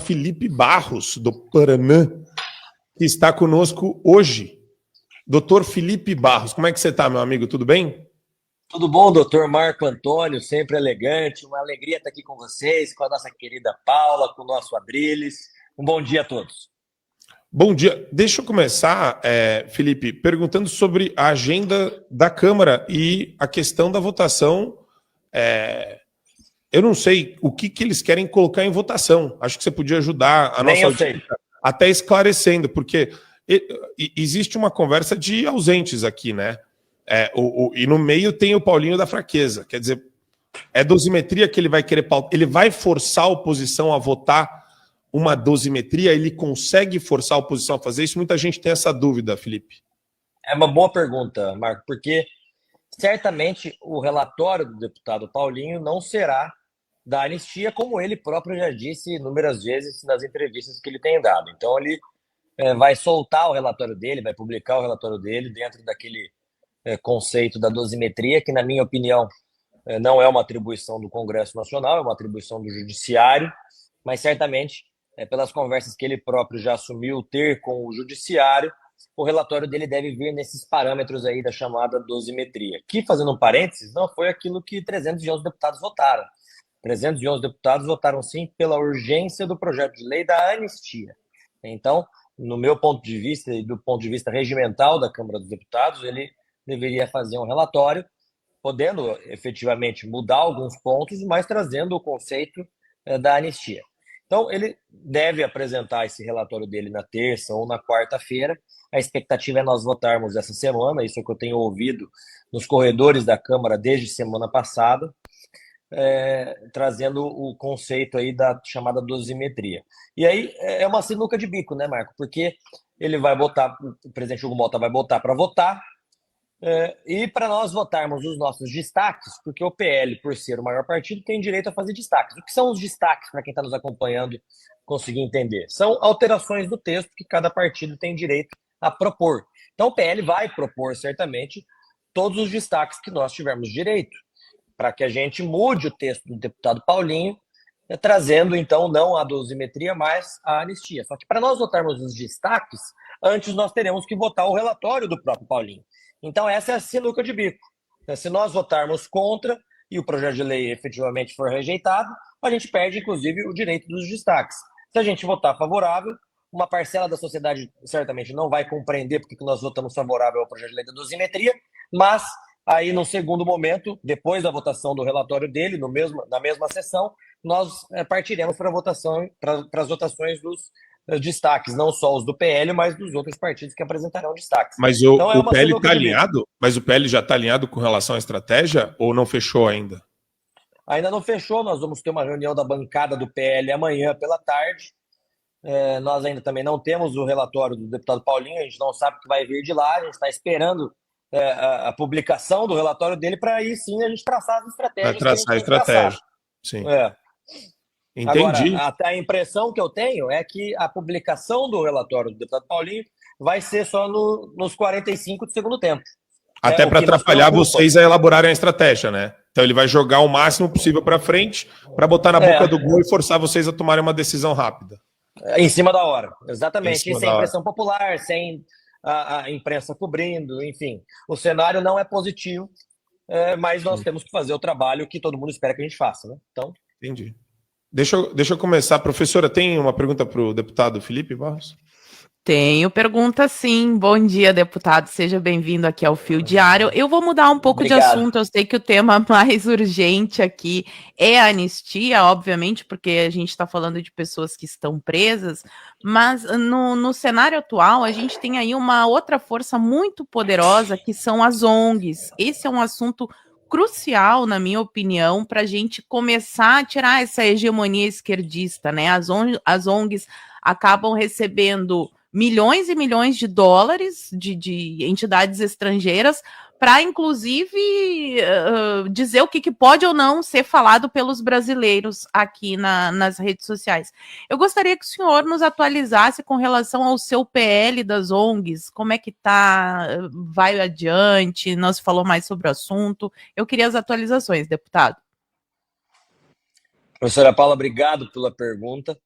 Felipe Barros, do Paraná, que está conosco hoje. Doutor Felipe Barros, como é que você está, meu amigo? Tudo bem? Tudo bom, doutor Marco Antônio, sempre elegante. Uma alegria estar aqui com vocês, com a nossa querida Paula, com o nosso Adriles. Um bom dia a todos. Bom dia. Deixa eu começar, Felipe, perguntando sobre a agenda da Câmara e a questão da votação. Eu não sei o que eles querem colocar em votação. Acho que você podia ajudar a nossa audiência até esclarecendo, porque existe uma conversa de ausentes aqui, né? E no meio tem o Paulinho da fraqueza. Quer dizer, é dosimetria que ele vai querer pautar. Ele vai forçar a oposição a votar uma dosimetria? Ele consegue forçar a oposição a fazer isso? Muita gente tem essa dúvida, Felipe. É uma boa pergunta, Marco, porque certamente o relatório do deputado Paulinho não será da anistia, como ele próprio já disse inúmeras vezes nas entrevistas que ele tem dado. Então ele vai soltar o relatório dele, vai publicar o relatório dele dentro daquele conceito da dosimetria, que na minha opinião não é uma atribuição do Congresso Nacional, é uma atribuição do Judiciário, mas certamente, pelas conversas que ele próprio já assumiu ter com o Judiciário, o relatório dele deve vir nesses parâmetros aí da chamada dosimetria, que, fazendo um parênteses, não foi aquilo que 311 deputados votaram. 311 deputados votaram sim pela urgência do projeto de lei da anistia. Então, no meu ponto de vista e do ponto de vista regimental da Câmara dos Deputados, ele deveria fazer um relatório, podendo efetivamente mudar alguns pontos, mas trazendo o conceito da anistia. Então, ele deve apresentar esse relatório dele na terça ou na quarta-feira. A expectativa é nós votarmos essa semana, isso é o que eu tenho ouvido nos corredores da Câmara desde semana passada, trazendo o conceito aí da chamada dosimetria. E aí é uma sinuca de bico, né, Marco? Porque ele vai botar, o presidente Hugo Mota vai botar para votar, e para nós votarmos os nossos destaques, porque o PL, por ser o maior partido, tem direito a fazer destaques. O que são os destaques, para quem está nos acompanhando conseguir entender? São alterações do texto que cada partido tem direito a propor. Então o PL vai propor, certamente, todos os destaques que nós tivermos direito, para que a gente mude o texto do deputado Paulinho, trazendo, então, não a dosimetria, mas a anistia. Só que para nós votarmos os destaques, antes nós teremos que votar o relatório do próprio Paulinho. Então, essa é a sinuca de bico. Se nós votarmos contra e o projeto de lei efetivamente for rejeitado, a gente perde, inclusive, o direito dos destaques. Se a gente votar favorável, uma parcela da sociedade certamente não vai compreender porque nós votamos favorável ao projeto de lei da dosimetria, mas aí, no segundo momento, depois da votação do relatório dele, na mesma sessão, nós partiremos para as votações dos destaques, não só os do PL, mas dos outros partidos que apresentarão destaques. Mas então, o PL está alinhado? Mas o PL já está alinhado com relação à estratégia ou não fechou ainda? Ainda não fechou, nós vamos ter uma reunião da bancada do PL amanhã pela tarde. Nós ainda também não temos o relatório do deputado Paulinho, a gente não sabe o que vai vir de lá, a gente está esperando a publicação do relatório dele para aí sim a gente traçar as estratégias. Para traçar a estratégia. Sim. Entendi. Agora, até a impressão que eu tenho é que a publicação do relatório do deputado Paulinho vai ser só nos 45 do segundo tempo. Até para atrapalhar vocês a elaborarem a estratégia, né? Então ele vai jogar o máximo possível para frente para botar na boca do gol e forçar vocês a tomarem uma decisão rápida. Em cima da hora, exatamente. E sem pressão popular, sem a imprensa cobrindo, enfim. O cenário não é positivo, mas nós temos que fazer o trabalho que todo mundo espera que a gente faça, né? Então... Entendi. Deixa eu começar. Professora, tem uma pergunta para o deputado Felipe Barros? Tenho pergunta, sim. Bom dia, deputado. Seja bem-vindo aqui ao Fio Diário. Eu vou mudar um pouco de assunto. Eu sei que o tema mais urgente aqui é a anistia, obviamente, porque a gente está falando de pessoas que estão presas, mas no cenário atual a gente tem aí uma outra força muito poderosa, que são as ONGs. Esse é um assunto crucial, na minha opinião, para a gente começar a tirar essa hegemonia esquerdista, né? As ONGs acabam recebendo milhões e milhões de dólares de entidades estrangeiras para, inclusive, dizer o que pode ou não ser falado pelos brasileiros aqui nas redes sociais. Eu gostaria que o senhor nos atualizasse com relação ao seu PL das ONGs, como é que está, vai adiante, não se falou mais sobre o assunto. Eu queria as atualizações, deputado. Professora Paula, obrigado pela pergunta.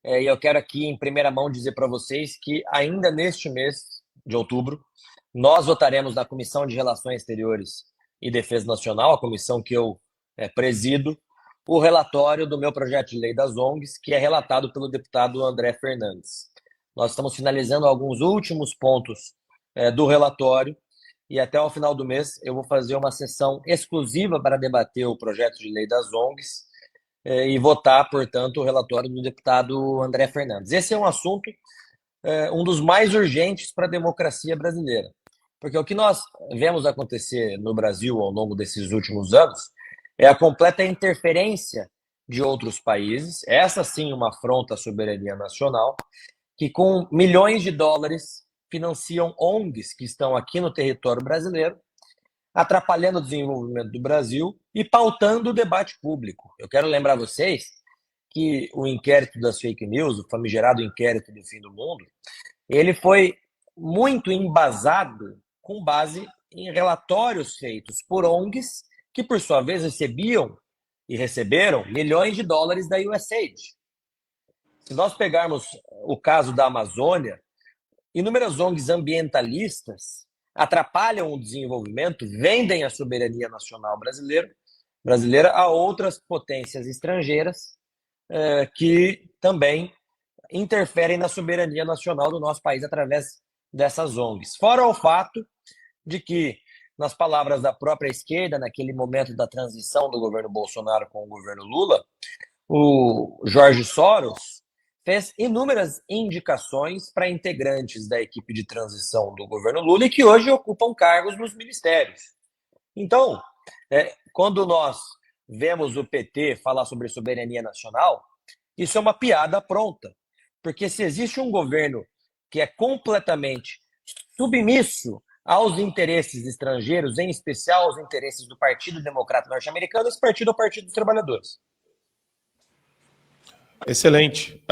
E eu quero aqui, em primeira mão, dizer para vocês que ainda neste mês de outubro, nós votaremos na Comissão de Relações Exteriores e Defesa Nacional, a comissão que eu presido, o relatório do meu projeto de lei das ONGs, que é relatado pelo deputado André Fernandes. Nós estamos finalizando alguns últimos pontos do relatório e até o final do mês eu vou fazer uma sessão exclusiva para debater o projeto de lei das ONGs e votar, portanto, o relatório do deputado André Fernandes. Esse é um assunto, um dos mais urgentes para a democracia brasileira, porque o que nós vemos acontecer no Brasil ao longo desses últimos anos é a completa interferência de outros países, essa sim uma afronta à soberania nacional, que com milhões de dólares financiam ONGs que estão aqui no território brasileiro, atrapalhando o desenvolvimento do Brasil e pautando o debate público. Eu quero lembrar vocês que o inquérito das fake news, o famigerado inquérito do fim do mundo, ele foi muito embasado com base em relatórios feitos por ONGs que, por sua vez, recebiam e receberam milhões de dólares da USAID. Se nós pegarmos o caso da Amazônia, inúmeras ONGs ambientalistas atrapalham o desenvolvimento, vendem a soberania nacional brasileira a outras potências estrangeiras que também interferem na soberania nacional do nosso país através dessas ONGs. Fora o fato de que, nas palavras da própria esquerda, naquele momento da transição do governo Bolsonaro com o governo Lula, o Jorge Soros fez inúmeras indicações para integrantes da equipe de transição do governo Lula e que hoje ocupam cargos nos ministérios. Então, quando nós vemos o PT falar sobre soberania nacional, isso é uma piada pronta, porque se existe um governo que é completamente submisso aos interesses estrangeiros, em especial aos interesses do Partido Democrata Norte-Americano, esse partido é o Partido dos Trabalhadores. Excelente.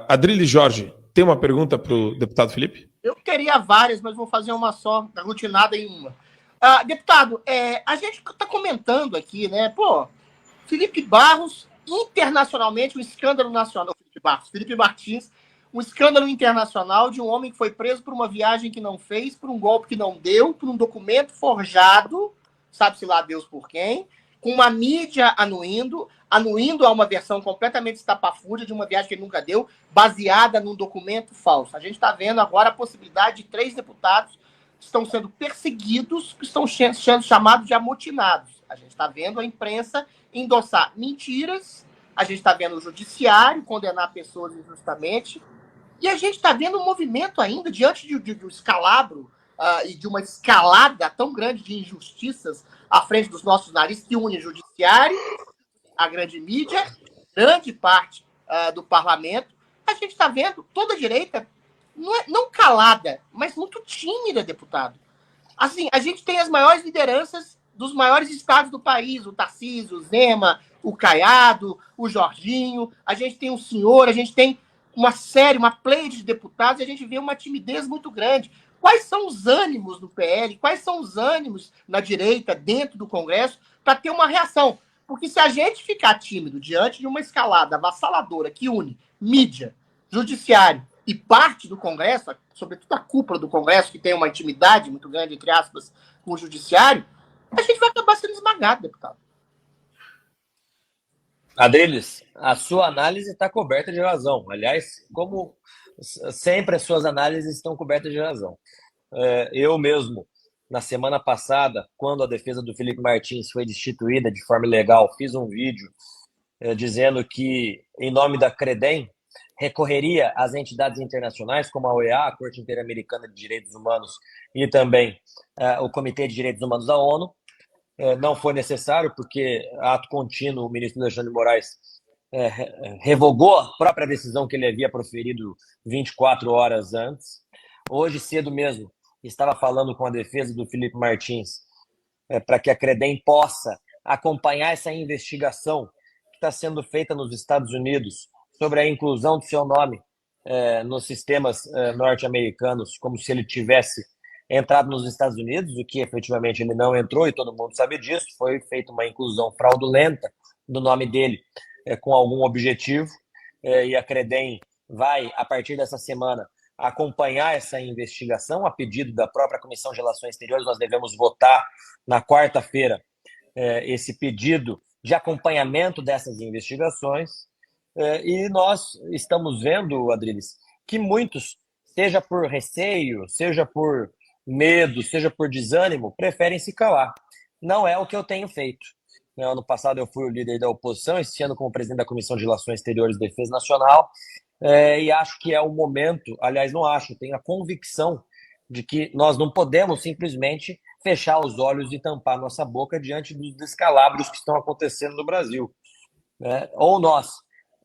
Adrilles Jorge, tem uma pergunta para o deputado Felipe? Eu teria várias, mas vou fazer uma só, aglutinada em uma. Deputado, a gente está comentando aqui, né? Felipe Barros, internacionalmente, um escândalo nacional. Felipe Martins, um escândalo internacional de um homem que foi preso por uma viagem que não fez, por um golpe que não deu, por um documento forjado, sabe-se lá Deus por quem, com uma mídia anuindo a uma versão completamente estapafúrdia de uma viagem que ele nunca deu, baseada num documento falso. A gente está vendo agora a possibilidade de 3 deputados que estão sendo perseguidos, que estão sendo chamados de amotinados. A gente está vendo a imprensa endossar mentiras, a gente está vendo o judiciário condenar pessoas injustamente, e a gente está vendo um movimento ainda, diante de um escalabro e de uma escalada tão grande de injustiças à frente dos nossos narizes, que une o judiciário, a grande mídia, grande parte do parlamento. A gente está vendo toda a direita, não calada, mas muito tímida, deputado. Assim, a gente tem as maiores lideranças dos maiores estados do país, o Tarcísio, o Zema, o Caiado, o Jorginho, a gente tem o senhor, a gente tem uma pleia de deputados, e a gente vê uma timidez muito grande. Quais são os ânimos no PL, quais são os ânimos na direita, dentro do Congresso, para ter uma reação? Porque se a gente ficar tímido diante de uma escalada avassaladora que une mídia, judiciário e parte do Congresso, sobretudo a cúpula do Congresso, que tem uma intimidade muito grande, entre aspas, com o judiciário, a gente vai acabar sendo esmagado, deputado. Adrilles, a sua análise está coberta de razão. Aliás, como sempre as suas análises estão cobertas de razão. Eu mesmo, na semana passada, quando a defesa do Felipe Martins foi destituída de forma ilegal, fiz um vídeo dizendo que, em nome da Credem, recorreria às entidades internacionais, como a OEA, a Corte Interamericana de Direitos Humanos, e também o Comitê de Direitos Humanos da ONU. Não foi necessário, porque, ato contínuo, o ministro Alexandre de Moraes revogou a própria decisão que ele havia proferido 24 horas antes. Hoje, cedo mesmo, estava falando com a defesa do Felipe Martins para que a Credem possa acompanhar essa investigação que está sendo feita nos Estados Unidos sobre a inclusão do seu nome nos sistemas norte-americanos, como se ele tivesse entrado nos Estados Unidos, o que efetivamente ele não entrou, e todo mundo sabe disso. Foi feita uma inclusão fraudulenta do nome dele com algum objetivo, e a Credem vai, a partir dessa semana, acompanhar essa investigação a pedido da própria Comissão de Relações Exteriores. Nós devemos votar na quarta-feira esse pedido de acompanhamento dessas investigações. E nós estamos vendo, Adriles, que muitos, seja por receio, seja por medo, seja por desânimo, preferem se calar. Não é o que eu tenho feito. No ano passado eu fui o líder da oposição, esse ano como presidente da Comissão de Relações Exteriores e Defesa Nacional, e acho que é o momento, aliás, não acho, tenho a convicção de que nós não podemos simplesmente fechar os olhos e tampar nossa boca diante dos descalabros que estão acontecendo no Brasil. Ou nós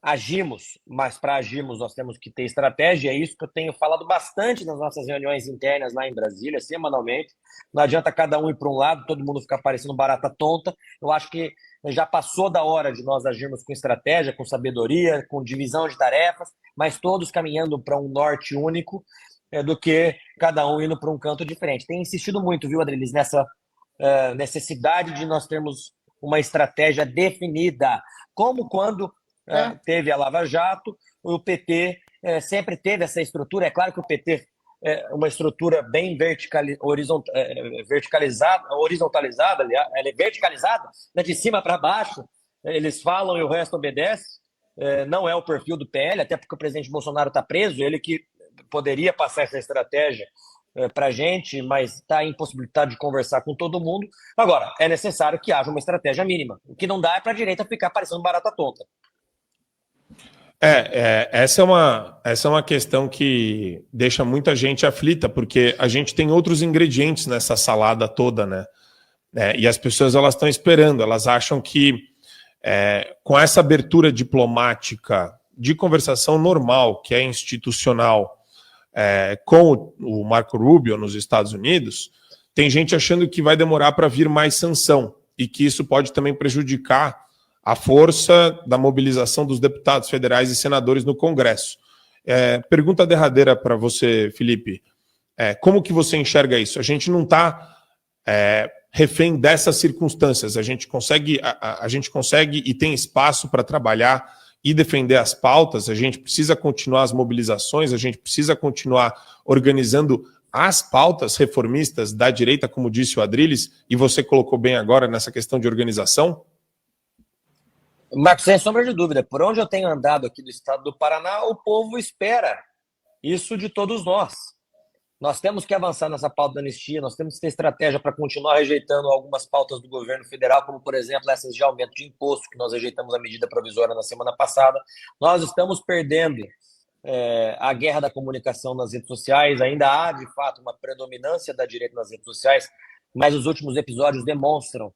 agimos, mas para agirmos nós temos que ter estratégia, é isso que eu tenho falado bastante nas nossas reuniões internas lá em Brasília, semanalmente. Não adianta cada um ir para um lado, todo mundo ficar parecendo barata tonta. Eu acho que já passou da hora de nós agirmos com estratégia, com sabedoria, com divisão de tarefas, mas todos caminhando para um norte único, do que cada um indo para um canto diferente. Tenho insistido muito, viu, Adriles, nessa necessidade de nós termos uma estratégia definida, como quando teve a Lava Jato, o PT sempre teve essa estrutura. É claro que o PT é uma estrutura bem horizontalizada, aliás, ela é verticalizada, né, de cima para baixo, eles falam e o resto obedece. Não é o perfil do PL, até porque o presidente Bolsonaro está preso, ele que poderia passar essa estratégia para a gente, mas está impossibilitado de conversar com todo mundo. Agora, é necessário que haja uma estratégia mínima. O que não dá é para a direita ficar parecendo barata tonta. Essa é uma questão que deixa muita gente aflita, porque a gente tem outros ingredientes nessa salada toda, né? E as pessoas elas estão esperando, elas acham que com essa abertura diplomática de conversação normal, que é institucional, com o Marco Rubio nos Estados Unidos, tem gente achando que vai demorar para vir mais sanção e que isso pode também prejudicar a força da mobilização dos deputados federais e senadores no Congresso. Pergunta derradeira para você, Felipe. Como que você enxerga isso? A gente não está refém dessas circunstâncias. A gente consegue e tem espaço para trabalhar e defender as pautas. A gente precisa continuar as mobilizações, a gente precisa continuar organizando as pautas reformistas da direita, como disse o Adriles, e você colocou bem agora nessa questão de organização? Marcos, sem sombra de dúvida, por onde eu tenho andado aqui do estado do Paraná, o povo espera isso de todos nós. Nós temos que avançar nessa pauta da anistia, nós temos que ter estratégia para continuar rejeitando algumas pautas do governo federal, como, por exemplo, essas de aumento de imposto, que nós rejeitamos a medida provisória na semana passada. Nós estamos perdendo a guerra da comunicação nas redes sociais, ainda há, de fato, uma predominância da direita nas redes sociais, mas os últimos episódios demonstram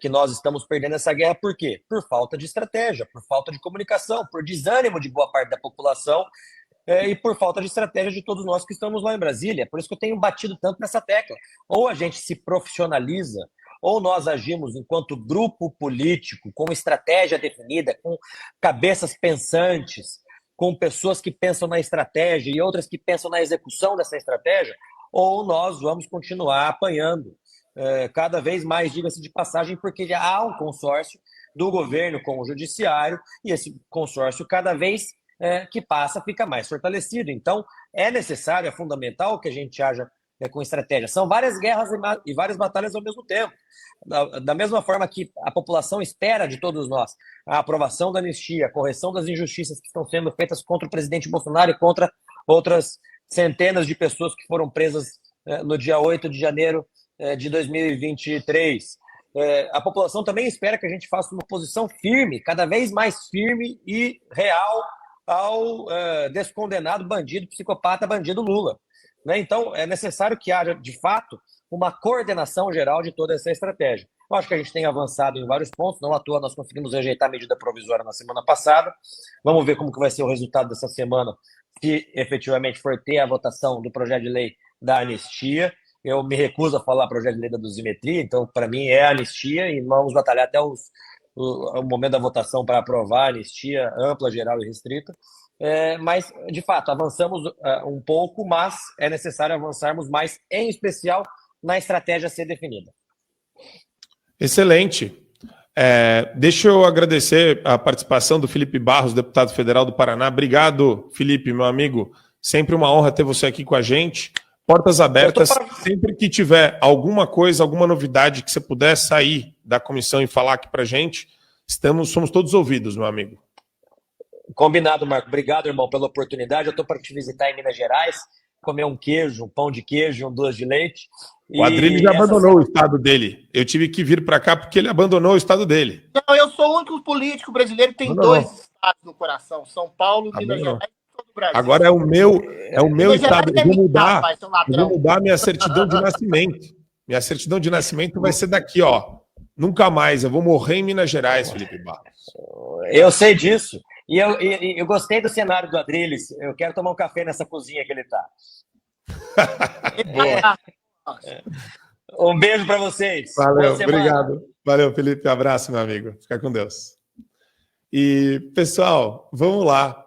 que nós estamos perdendo essa guerra. Por quê? Por falta de estratégia, por falta de comunicação, por desânimo de boa parte da população e por falta de estratégia de todos nós que estamos lá em Brasília. Por isso que eu tenho batido tanto nessa tecla. Ou a gente se profissionaliza, ou nós agimos enquanto grupo político, com estratégia definida, com cabeças pensantes, com pessoas que pensam na estratégia e outras que pensam na execução dessa estratégia, ou nós vamos continuar apanhando cada vez mais, diga-se de passagem, porque já há um consórcio do governo com o judiciário, e esse consórcio, cada vez que passa, fica mais fortalecido. Então, é necessário, é fundamental que a gente haja com estratégia. São várias guerras e várias batalhas ao mesmo tempo. Da mesma forma que a população espera de todos nós a aprovação da anistia, a correção das injustiças que estão sendo feitas contra o presidente Bolsonaro e contra outras centenas de pessoas que foram presas no dia 8 de janeiro de 2023. A população também espera que a gente faça uma posição firme, cada vez mais firme e real ao descondenado bandido, psicopata, bandido Lula. Então, é necessário que haja, de fato, uma coordenação geral de toda essa estratégia. Eu acho que a gente tem avançado em vários pontos, não à toa nós conseguimos rejeitar a medida provisória na semana passada. Vamos ver como que vai ser o resultado dessa semana, se efetivamente for ter a votação do projeto de lei da anistia. Eu me recuso a falar projeto de lei da dosimetria, então, para mim, é a anistia, e vamos batalhar até o momento da votação para aprovar a anistia ampla, geral e restrita. Mas, de fato, avançamos um pouco, mas é necessário avançarmos mais, em especial na estratégia a ser definida. Excelente. Deixa eu agradecer a participação do Felipe Barros, deputado federal do Paraná. Obrigado, Felipe, meu amigo. Sempre uma honra ter você aqui com a gente. Portas abertas. Sempre que tiver alguma coisa, alguma novidade que você puder sair da comissão e falar aqui pra gente, somos todos ouvidos, meu amigo. Combinado, Marco. Obrigado, irmão, pela oportunidade. Eu estou para te visitar em Minas Gerais, comer um queijo, um pão de queijo, um doce de leite. O Adrilles já abandonou o estado dele. Eu tive que vir para cá porque ele abandonou o estado dele. Não, eu sou o único político brasileiro que tem dois estados no coração: São Paulo, Minas Gerais e todo o Brasil. Agora é o meu estado. Eu vou mudar minha certidão de nascimento. Minha certidão de nascimento vai ser daqui, ó. Nunca mais. Eu vou morrer em Minas Gerais, Felipe Barros. Eu sei disso. E eu gostei do cenário do Adrilles. Eu quero tomar um café nessa cozinha que ele está. Um beijo para vocês. Valeu, obrigado. Valeu, Felipe. Abraço, meu amigo. Fica com Deus. E, pessoal, vamos lá.